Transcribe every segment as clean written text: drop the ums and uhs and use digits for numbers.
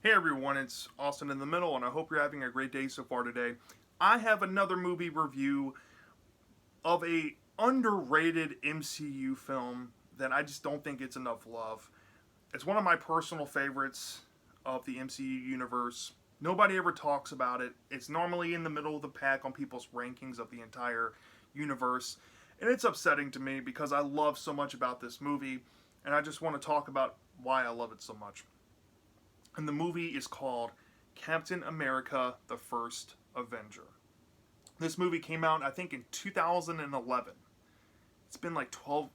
Hey everyone, it's Austin in the Middle, and I hope you're having a great day so far today. I have another movie review of a underrated MCU film that I just don't think gets enough love. It's one of my personal favorites of the MCU universe. Nobody ever talks about it. It's normally in the middle of the pack on people's rankings of the entire universe, and it's upsetting to me because I love so much about this movie, and I just want to talk about why I love it so much. And the movie is called Captain America the First Avenger. This movie came out, I think, in 2011. It's been like 12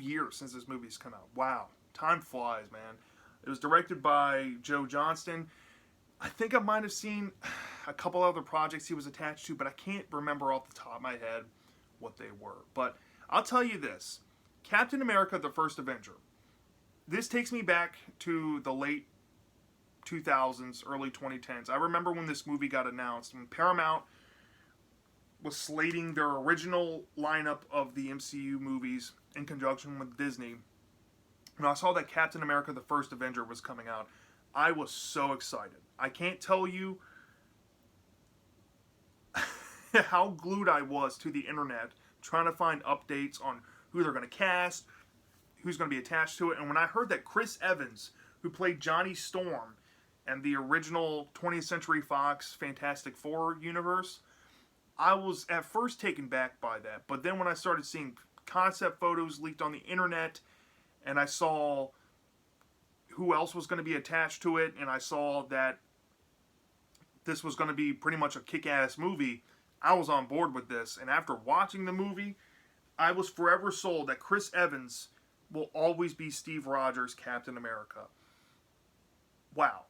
years since this movie's come out. Wow, time flies, man. It was directed by Joe Johnston. I think I might have seen a couple other projects he was attached to, but I can't remember off the top of my head what they were. But I'll tell you this, Captain America the First Avenger. This takes me back to the late 2000s, early 2010s. I remember when this movie got announced, and Paramount was slating their original lineup of the MCU movies in conjunction with Disney. When I saw that Captain America the First Avenger was coming out, I was so excited. I can't tell you how glued I was to the internet trying to find updates on who they're going to cast, who's going to be attached to it. And when I heard that Chris Evans, who played Johnny Storm and the original 20th Century Fox Fantastic Four universe, I was at first taken back by that. But then when I started seeing concept photos leaked on the internet, and I saw who else was going to be attached to it, and I saw that this was going to be pretty much a kick-ass movie, I was on board with this. And after watching the movie, I was forever sold that Chris Evans will always be Steve Rogers' Captain America. Wow.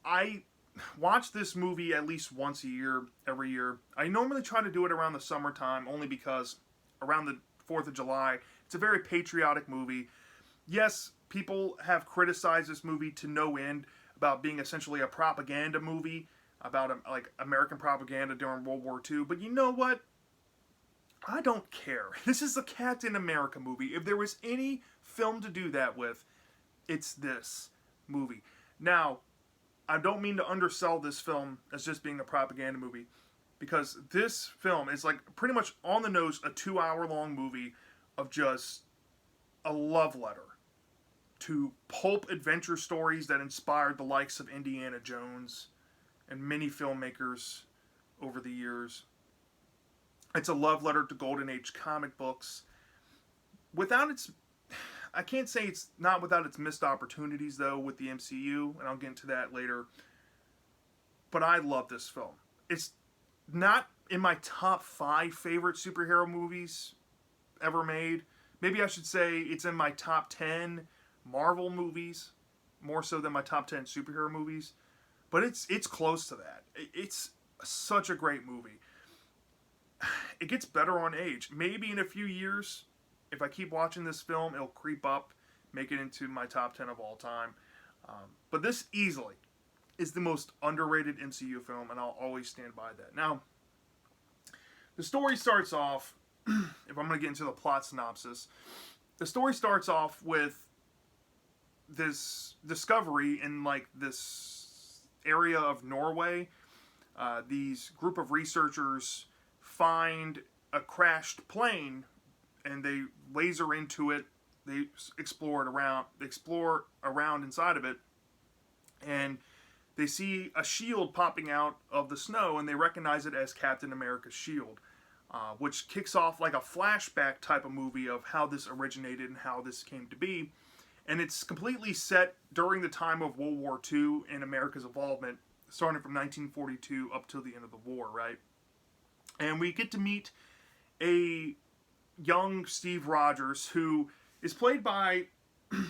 I watch this movie at least once a year, every year. I normally try to do it around the summertime, only because around the 4th of July, it's a very patriotic movie. Yes, people have criticized this movie to no end about being essentially a propaganda movie, about like American propaganda during World War II. But you know what? I don't care. This is a Captain America movie. If there was any film to do that with, it's this movie. Now, I don't mean to undersell this film as just being a propaganda movie, because this film is like pretty much on the nose a 2-hour long movie of just a love letter to pulp adventure stories that inspired the likes of Indiana Jones and many filmmakers over the years. It's a love letter to Golden Age comic books. Without its I can't say it's not without its missed opportunities, though, with the MCU, and I'll get into that later. But I love this film. It's not in my top 5 favorite superhero movies ever made. Maybe I should say it's in my top 10 Marvel movies, more so than my top 10 superhero movies. But it's close to that. It's such a great movie. It gets better on age. Maybe in a few years, if I keep watching this film, it'll creep up, make it into my top 10 of all time. But this easily is the most underrated MCU film, and I'll always stand by that. Now, the story starts off, if I'm going to get into the plot synopsis, the story starts off with this discovery in like this area of Norway. These group of researchers find a crashed plane, and they laser into it. They explore around inside of it, and they see a shield popping out of the snow, and they recognize it as Captain America's shield, which kicks off like a flashback type of movie of how this originated and how this came to be. And it's completely set during the time of World War II and America's involvement, starting from 1942 up till the end of the war, right? And we get to meet a young Steve Rogers, who is played by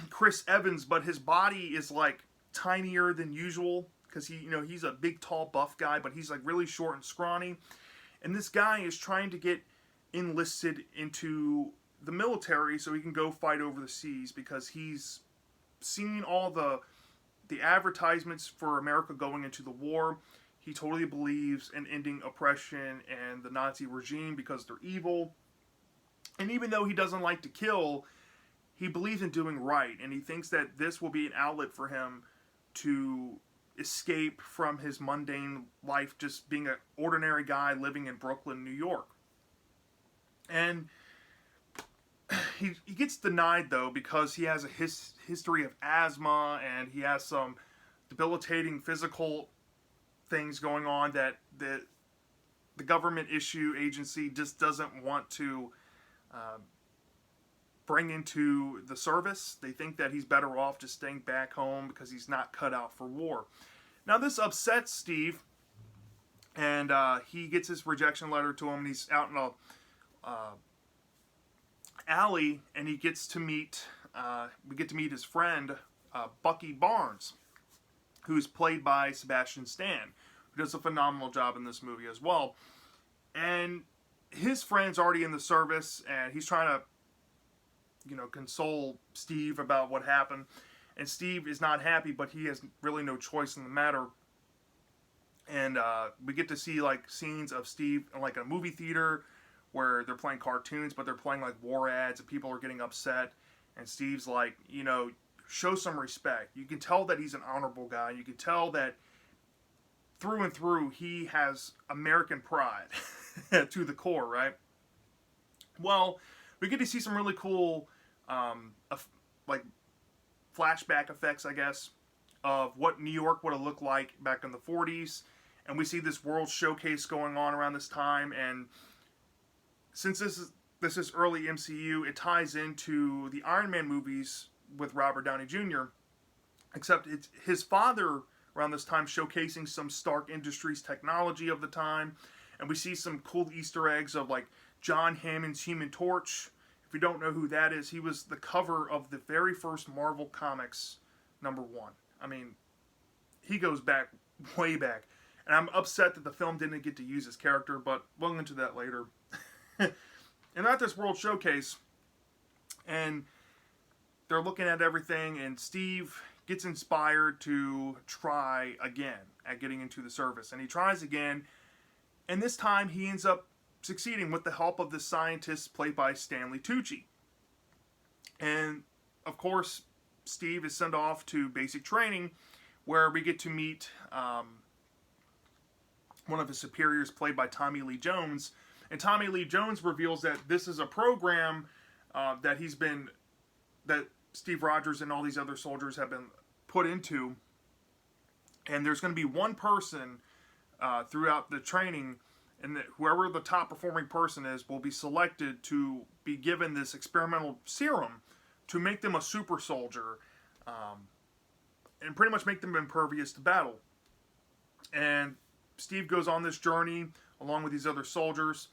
Chris Evans, but his body is like tinier than usual because he's a big, tall, buff guy, but he's like really short and scrawny. And this guy is trying to get enlisted into the military so he can go fight over the seas, because he's seen all the advertisements for America going into the war. He totally believes in ending oppression and the Nazi regime because they're evil. And even though he doesn't like to kill, he believes in doing right, and he thinks that this will be an outlet for him to escape from his mundane life, just being an ordinary guy living in Brooklyn, New York. And he gets denied, though, because he has a history of asthma, and he has some debilitating physical things going on that the government agency just doesn't want to bring into the service. They think that he's better off just staying back home because he's not cut out for war. Now, this upsets Steve, and he gets his rejection letter to him, and he's out in a alley, and he gets to meet, we get to meet his friend, Bucky Barnes, who's played by Sebastian Stan, who does a phenomenal job in this movie as well. And his friend's already in the service, and he's trying to, console Steve about what happened. And Steve is not happy, but he has really no choice in the matter. And we get to see, scenes of Steve in, a movie theater where they're playing cartoons, but they're playing, war ads, and people are getting upset. And Steve's like, show some respect. You can tell that he's an honorable guy. You can tell that through and through, he has American pride to the core, right? Well, we get to see some really cool, flashback effects, I guess, of what New York would have looked like back in the 40s. And we see this World Showcase going on around this time. And since this is early MCU, it ties into the Iron Man movies with Robert Downey Jr., except it's his father around this time showcasing some Stark Industries technology of the time. And we see some cool Easter eggs of John Hammond's Human Torch. If you don't know who that is, he was the cover of the very first Marvel Comics #1. I mean, he goes back, way back. And I'm upset that the film didn't get to use his character, but we'll get into that later. And at this World Showcase, and they're looking at everything, and Steve gets inspired to try again at getting into the service. And he tries again, and this time he ends up succeeding with the help of the scientist played by Stanley Tucci. And, of course, Steve is sent off to basic training, where we get to meet one of his superiors played by Tommy Lee Jones. And Tommy Lee Jones reveals that this is a program that Steve Rogers and all these other soldiers have been put into. And there's going to be one person throughout the training, and that whoever the top performing person is will be selected to be given this experimental serum to make them a super soldier, and pretty much make them impervious to battle. And Steve goes on this journey along with these other soldiers,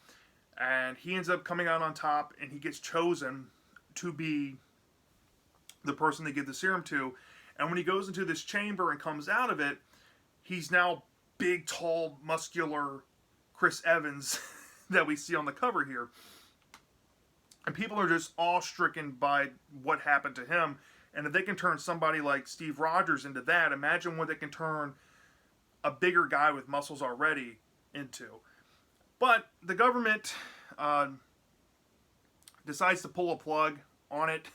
and he ends up coming out on top, and he gets chosen to be the person they give the serum to. And when he goes into this chamber and comes out of it, he's now big, tall, muscular Chris Evans that we see on the cover here. And people are just awe-stricken by what happened to him. And if they can turn somebody like Steve Rogers into that, imagine what they can turn a bigger guy with muscles already into. But the government decides to pull a plug on it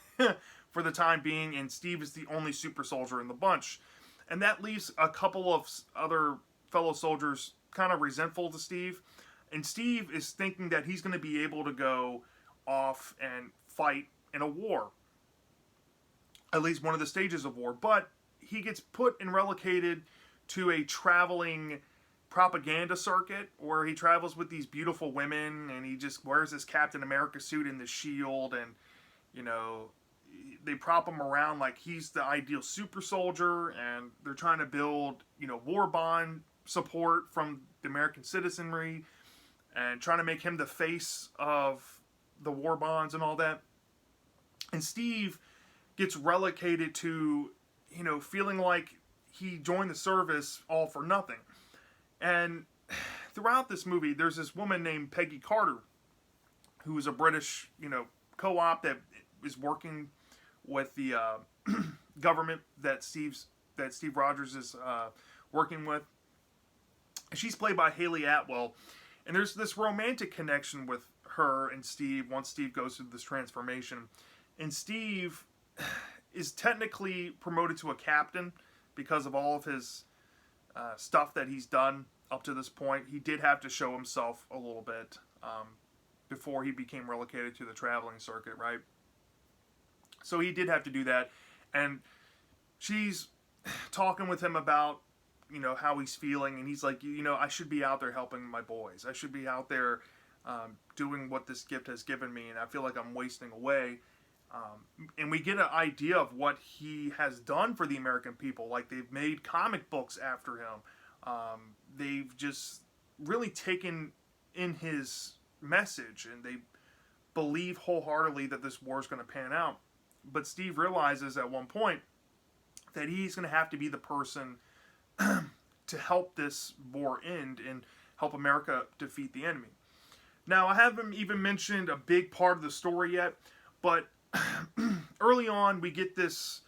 for the time being, and Steve is the only super soldier in the bunch. And that leaves a couple of other fellow soldiers kind of resentful to Steve. And Steve is thinking that he's going to be able to go off and fight in a war. At least one of the stages of war. But he gets put and relocated to a traveling propaganda circuit where he travels with these beautiful women, and he just wears this Captain America suit and the shield, and they prop him around like he's the ideal super soldier, and they're trying to build war bond support from the American citizenry, and trying to make him the face of the war bonds and all that. And Steve gets relocated to feeling like he joined the service all for nothing. And throughout this movie, there's this woman named Peggy Carter, who is a British, co-op that is working with the government that Steve Rogers is working with. She's played by Haley Atwell, and there's this romantic connection with her and Steve once Steve goes through this transformation. And Steve is technically promoted to a captain because of all of his stuff that he's done up to this point. He did have to show himself a little bit before he became relocated to the traveling circuit, right? So he did have to do that. And she's talking with him about, how he's feeling. And he's like, I should be out there helping my boys. I should be out there doing what this gift has given me. And I feel like I'm wasting away. And we get an idea of what he has done for the American people. Like, they've made comic books after him. They've just really taken in his message, and they believe wholeheartedly that this war is going to pan out. But Steve realizes at one point that he's going to have to be the person to help this war end and help America defeat the enemy. Now, I haven't even mentioned a big part of the story yet, but early on, we get this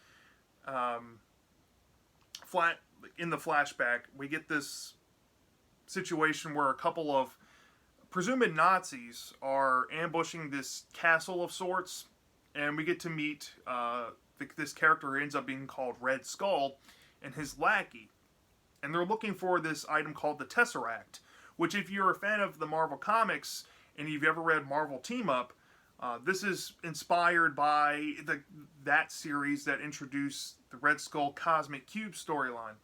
in the flashback, we get this situation where a couple of presumed Nazis are ambushing this castle of sorts, and we get to meet this character who ends up being called Red Skull and his lackey. And they're looking for this item called the Tesseract, which, if you're a fan of the Marvel Comics and you've ever read Marvel Team Up, this is inspired by that series that introduced the Red Skull Cosmic Cube storyline.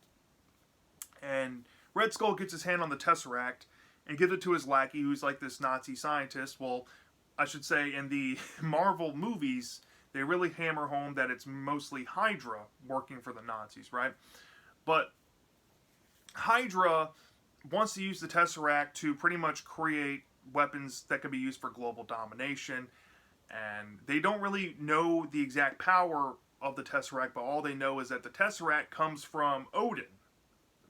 And Red Skull gets his hand on the Tesseract and gives it to his lackey, who's like this Nazi scientist. Well, I should say, in the Marvel movies, they really hammer home that it's mostly Hydra working for the Nazis, right? But Hydra wants to use the Tesseract to pretty much create weapons that can be used for global domination. And they don't really know the exact power of the Tesseract, but all they know is that the Tesseract comes from Odin,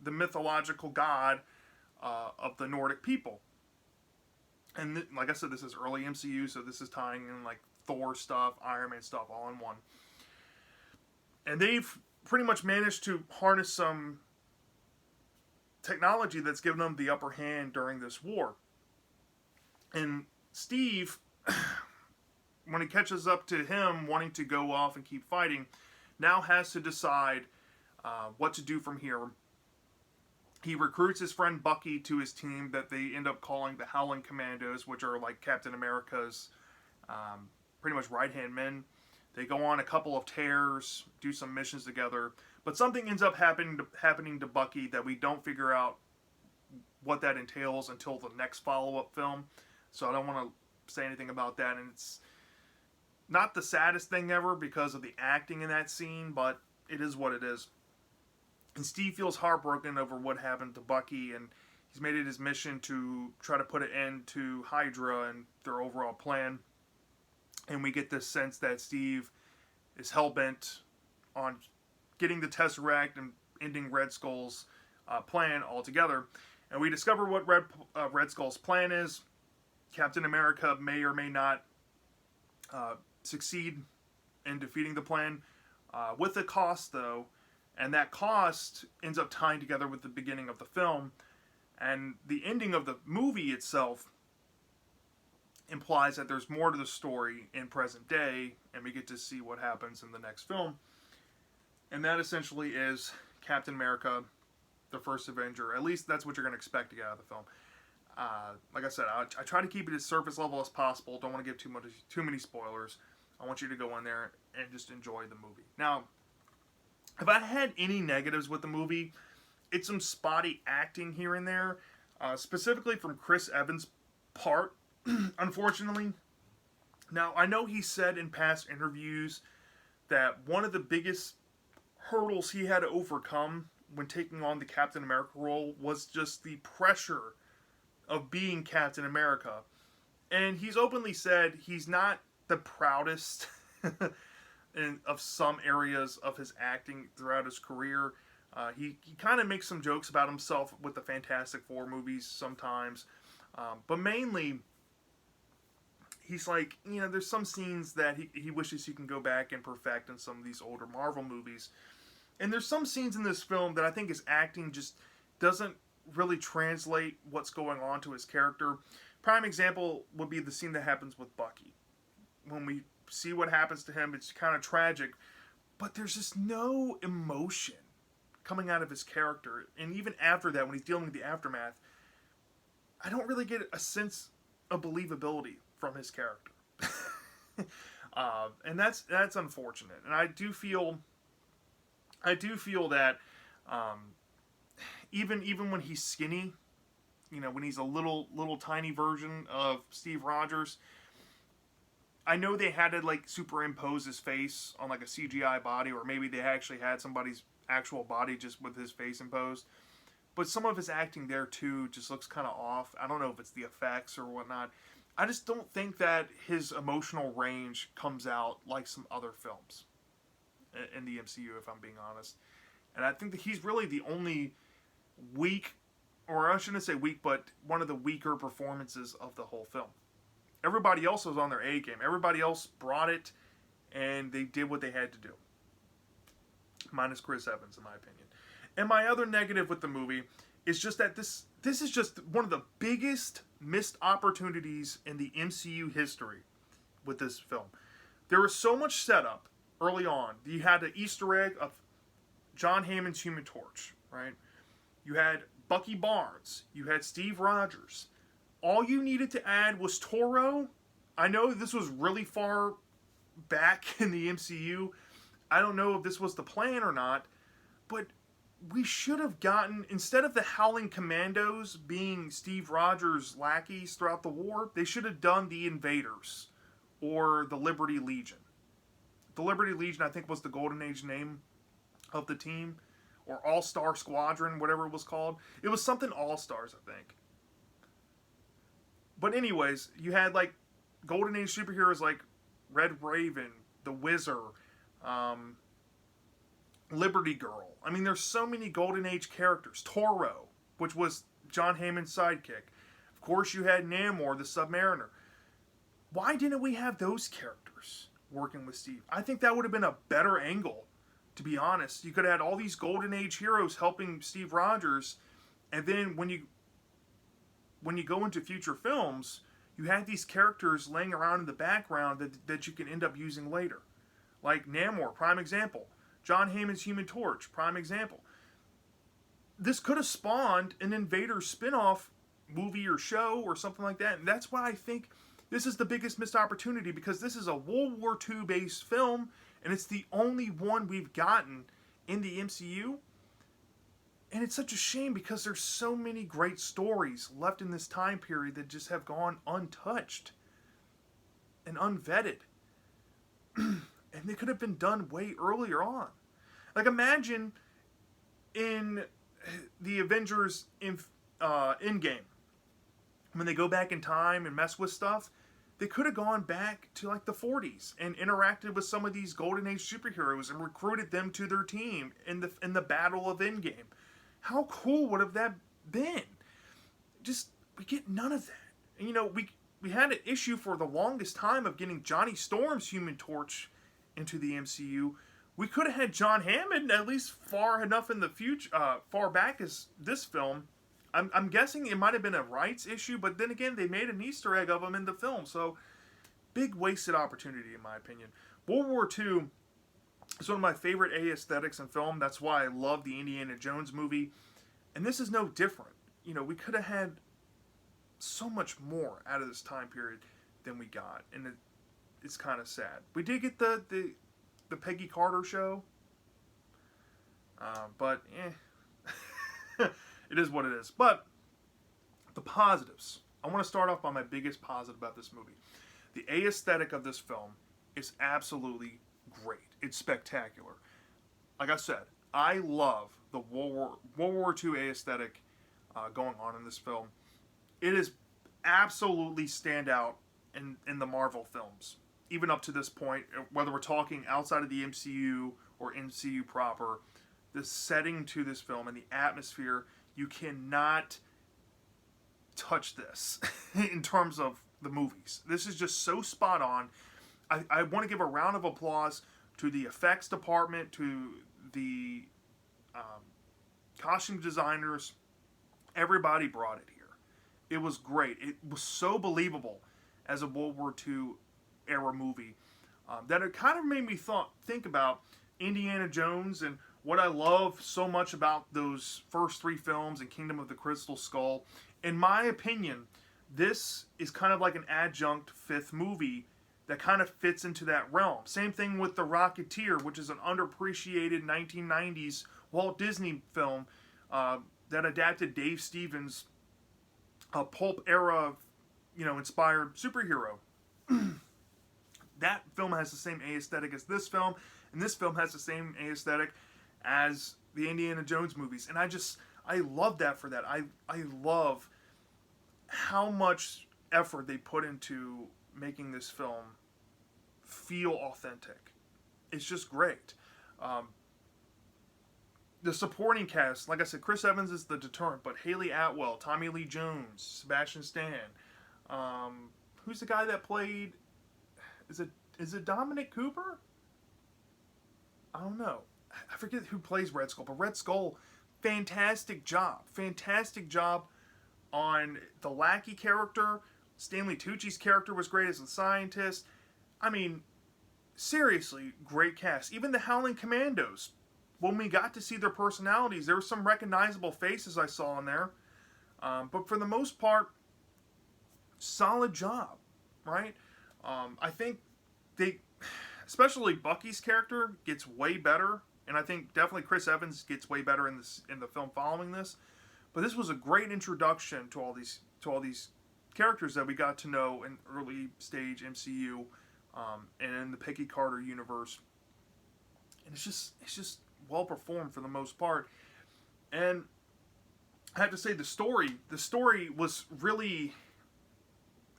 the mythological god of the Nordic people. And like I said, this is early MCU, so this is tying in like Thor stuff, Iron Man stuff, all in one. And they've pretty much managed to harness some technology that's given them the upper hand during this war. And Steve, when it catches up to him wanting to go off and keep fighting, now has to decide what to do from here. He recruits his friend Bucky to his team that they end up calling the Howling Commandos, which are like Captain America's pretty much right-hand men. They go on a couple of tears, do some missions together, but something ends up happening to Bucky that we don't figure out what that entails until the next follow-up film. So I don't want to say anything about that, and it's not the saddest thing ever because of the acting in that scene, but it is what it is. And Steve feels heartbroken over what happened to Bucky, and he's made it his mission to try to put an end to Hydra and their overall plan. And we get this sense that Steve is hell-bent on getting the Tesseract and ending Red Skull's plan altogether. And we discover what Red Skull's plan is. Captain America may or may not succeed in defeating the plan, with a cost, though. And that cost ends up tying together with the beginning of the film. And the ending of the movie itself implies that there's more to the story in present day, and we get to see what happens in the next film. And that essentially is Captain America, the first Avenger. At least that's what you're going to expect to get out of the film. Like I said, I try to keep it as surface level as possible. Don't want to give too many spoilers. I want you to go in there and just enjoy the movie. Now, if I had any negatives with the movie, it's some spotty acting here and there, specifically from Chris Evans' part, unfortunately. Now, I know he said in past interviews that one of the biggest hurdles he had to overcome when taking on the Captain America role was just the pressure of being Captain America. And he's openly said he's not the proudest of some areas of his acting throughout his career. He kind of makes some jokes about himself with the Fantastic Four movies sometimes. But mainly, he's like, there's some scenes that he wishes he can go back and perfect in some of these older Marvel movies. And there's some scenes in this film that I think his acting just doesn't really translate what's going on to his character. Prime example would be the scene that happens with Bucky. When we see what happens to him, it's kind of tragic, but there's just no emotion. coming out of his character. And even after that, when he's dealing with the aftermath, I don't really get a sense of believability from his character. And that's unfortunate. And I do feel that even when he's skinny, when he's a little tiny version of Steve Rogers, I know they had to like superimpose his face on like a CGI body, or maybe they actually had somebody's actual body just with his face imposed. But some of his acting there too just looks kind of off. I don't know if it's the effects or whatnot. I just don't think that his emotional range comes out like some other films in the MCU, if I'm being honest. And I think that he's really the only weak, or I shouldn't say weak, but one of the weaker performances of the whole film. Everybody else was on their A game. Everybody else brought it, and they did what they had to do. Minus Chris Evans, in my opinion. And my other negative with the movie is just that this is just one of the biggest missed opportunities in the MCU history with this film. There was so much setup early on. You had the Easter egg of John Hammond's Human Torch, right? You had Bucky Barnes. You had Steve Rogers. All you needed to add was Toro. I know this was really far back in the MCU. I don't know if this was the plan or not, but we should have gotten, instead of the Howling Commandos being Steve Rogers' lackeys throughout the war, they should have done the Invaders or the Liberty Legion. The Liberty Legion, I think, was the Golden Age name of the team, or All-Star Squadron, whatever it was called. It was something All-Stars, I think. But anyways, you had like Golden Age superheroes like Red Raven, the Wizard, Liberty Girl. I mean, there's so many Golden Age characters. Toro, which was John Hammond's sidekick. Of course, you had Namor, the Submariner. Why didn't we have those characters working with Steve? I think that would have been a better angle, to be honest. You could have had all these Golden Age heroes helping Steve Rogers, and then when you go into future films, you have these characters laying around in the background that you can end up using later. Like Namor, prime example. John Hammond's Human Torch, prime example. This could have spawned an Invaders spin-off movie or show or something like that. And that's why I think this is the biggest missed opportunity, because this is a World War II based film, and it's the only one we've gotten in the MCU. And it's such a shame because there's so many great stories left in this time period that just have gone untouched and unvetted. And they could have been done way earlier on. Like, imagine in the Avengers Endgame, when they go back in time and mess with stuff, they could have gone back to like the 40s and interacted with some of these Golden Age superheroes and recruited them to their team in the Battle of Endgame. How cool would have that been? Just, we get none of that. And, we had an issue for the longest time of getting Johnny Storm's Human Torch into the MCU. We could have had John Hammond at least far enough in the future, far back as this film. I'm guessing it might have been a rights issue, but then again, they made an Easter egg of him in the film, so big wasted opportunity in my opinion. World War II is one of my favorite aesthetics in film. That's why I love the Indiana Jones movie, and this is no different. We could have had so much more out of this time period than we got, and it's kind of sad. We did get the Peggy Carter show, but it is what it is. But the positives. I want to start off by my biggest positive about this movie. The aesthetic of this film is absolutely great. It's spectacular. Like I said, I love the World War II aesthetic going on in this film. It is absolutely stand out in the Marvel films, even up to this point, whether we're talking outside of the MCU or MCU proper. The setting to this film and the atmosphere, you cannot touch this in terms of the movies. This is just so spot on. I want to give a round of applause to the effects department, to the costume designers. Everybody brought it here. It was great. It was so believable as a World War II era movie that it kind of made me think about Indiana Jones and What I love so much about those first three films and Kingdom of the Crystal Skull, in my opinion, this is kind of like an adjunct fifth movie that kind of fits into that realm. Same thing with The Rocketeer, which is an underappreciated 1990s Walt Disney film that adapted Dave Stevens' pulp era, inspired superhero. That film has the same aesthetic as this film, and this film has the same aesthetic as the Indiana Jones movies. And I love that for that. I love how much effort they put into making this film feel authentic. It's just great. The supporting cast, like I said, Chris Evans is the deterrent, but Haley Atwell, Tommy Lee Jones, Sebastian Stan. Who's the guy that played? Is it Dominic Cooper? I don't know. I forget who plays Red Skull, but Red Skull, fantastic job. Fantastic job on the lackey character. Stanley Tucci's character was great as a scientist. I mean, seriously, great cast. Even the Howling Commandos, when we got to see their personalities, there were some recognizable faces I saw in there. But for the most part, solid job, right? I think especially Bucky's character gets way better, and I think definitely Chris Evans gets way better in the film following this. But this was a great introduction to all these characters that we got to know in early stage MCU, and in the Peggy Carter universe. And it's just well performed for the most part. And I have to say the story was really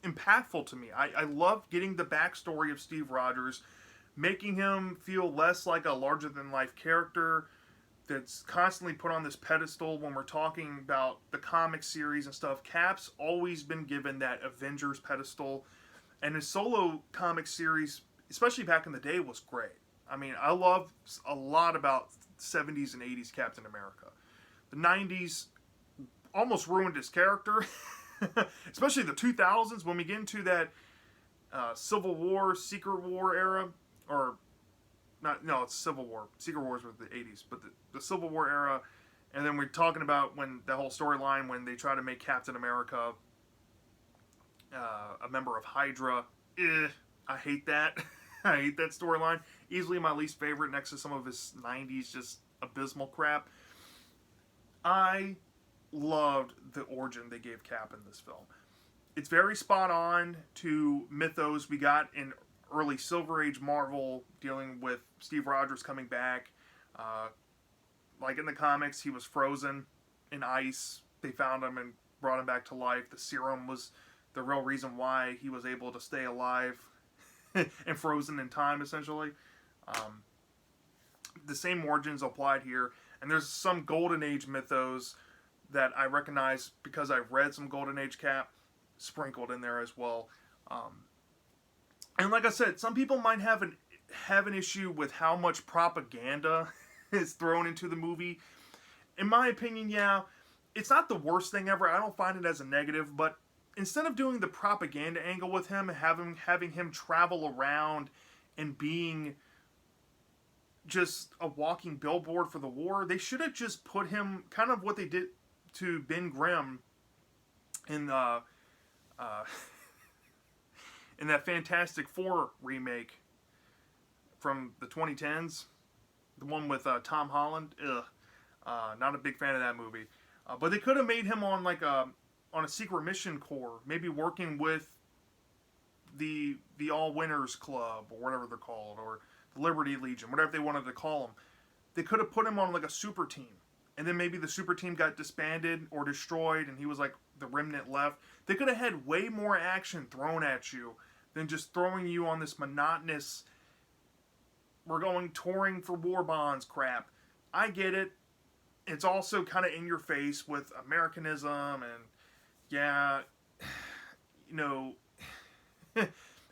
impactful to me. I loved getting the backstory of Steve Rogers, making him feel less like a larger than life character that's constantly put on this pedestal when we're talking about the comic series and stuff. Cap's always been given that Avengers pedestal, and his solo comic series, especially back in the day, was great. I mean, I love a lot about 70s and 80s Captain America. The 90s almost ruined his character, especially the 2000s when we get into that Civil War, Secret War era, or it's Civil War. Secret Wars were the 80s, but the Civil War era, and then we're talking about when the whole storyline when they try to make Captain America a member of Hydra. I hate that. I hate that storyline. Easily my least favorite, next to some of his 90s just abysmal crap. I loved the origin they gave Cap in this film. It's very spot on to mythos we got in early Silver Age Marvel, dealing with Steve Rogers coming back. Like in the comics, he was frozen in ice. They found him and brought him back to life. The serum was the real reason why he was able to stay alive and frozen in time, essentially. The same origins applied here. And there's some Golden Age mythos that I recognize because I've read some Golden Age Cap sprinkled in there as well. And like I said, some people might have an issue with how much propaganda is thrown into the movie. In my opinion, yeah, it's not the worst thing ever. I don't find it as a negative, but instead of doing the propaganda angle with him, having him travel around and being just a walking billboard for the war, they should have just put him kind of what they did to Ben Grimm in in that Fantastic Four remake from the 2010s, the one with Tom Holland. Not a big fan of that movie. But they could have made him on a secret mission corps, maybe working with the All Winners Club or whatever they're called, or the Liberty Legion, whatever they wanted to call them. They could have put him on like a super team, and then maybe the super team got disbanded or destroyed, and he was like the remnant left. They could have had way more action thrown at you than just throwing you on this monotonous, we're going touring for war bonds crap. I get it. It's also kind of in your face with Americanism, and yeah,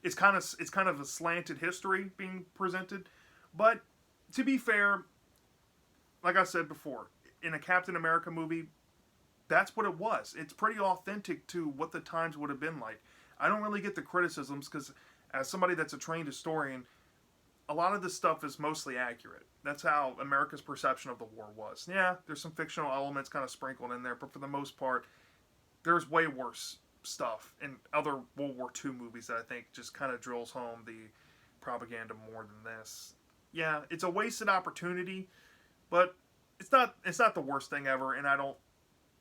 it's kind of a slanted history being presented. But to be fair, like I said before, in a Captain America movie, that's what it was. It's pretty authentic to what the times would have been like. I don't really get the criticisms because, as somebody that's a trained historian, a lot of this stuff is mostly accurate. That's how America's perception of the war was. Yeah, there's some fictional elements kind of sprinkled in there, but for the most part, there's way worse stuff in other World War II movies that I think just kind of drills home the propaganda more than this. Yeah, it's a wasted opportunity, but it's not the worst thing ever, and I don't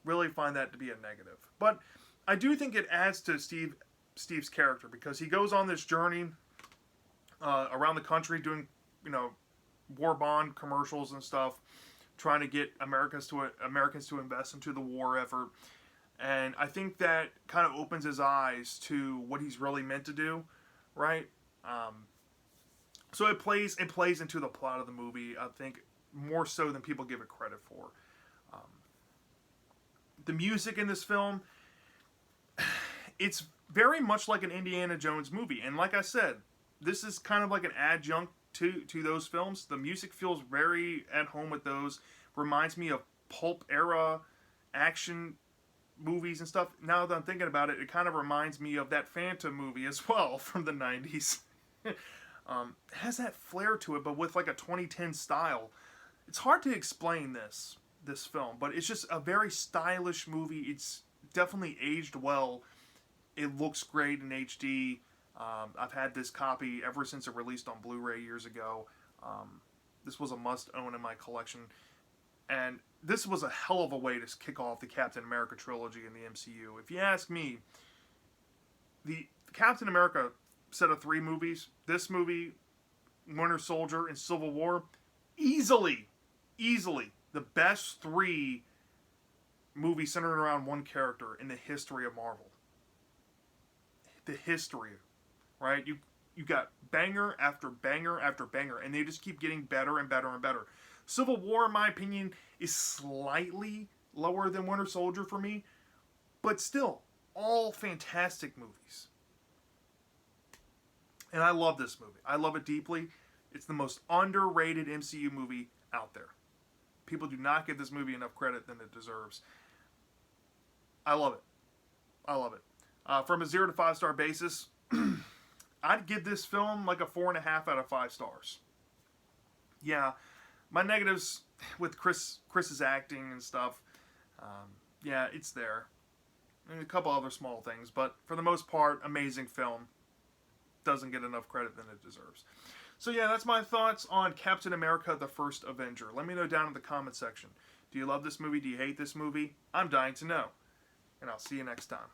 really find that to be a negative. But I do think it adds to Steve's character because he goes on this journey around the country doing, war bond commercials and stuff, trying to get Americans to invest into the war effort. And I think that kind of opens his eyes to what he's really meant to do, right? So it plays into the plot of the movie, I think, more so than people give it credit for. The music in this film, it's very much like an Indiana Jones movie. And like I said, this is kind of like an adjunct to those films. The music feels very at home with those. Reminds me of pulp era action movies and stuff. Now that I'm thinking about it, it kind of reminds me of that Phantom movie as well from the 90s. It has that flair to it, but with like a 2010 style. It's hard to explain this film, but it's just a very stylish movie. It's definitely aged well. It looks great in HD. I've had this copy ever since it released on Blu-ray years ago. This was a must-own in my collection. And this was a hell of a way to kick off the Captain America trilogy in the MCU. If you ask me, the Captain America set of 3 movies, this movie, Winter Soldier, and Civil War, easily the best 3 movies centered around one character in the history of Marvel. The history, right? You got banger after banger after banger, and they just keep getting better and better and better. Civil War, in my opinion, is slightly lower than Winter Soldier for me, but still, all fantastic movies. And I love this movie. I love it deeply. It's the most underrated MCU movie out there. People do not give this movie enough credit than it deserves. I love it. I love it. From a 0 to 5 star basis, I'd give this film like a 4.5 out of 5 stars. Yeah, my negatives with Chris's acting and stuff, yeah, it's there. And a couple other small things, but for the most part, amazing film. Doesn't get enough credit than it deserves. So yeah, that's my thoughts on Captain America: The First Avenger. Let me know down in the comment section. Do you love this movie? Do you hate this movie? I'm dying to know. And I'll see you next time.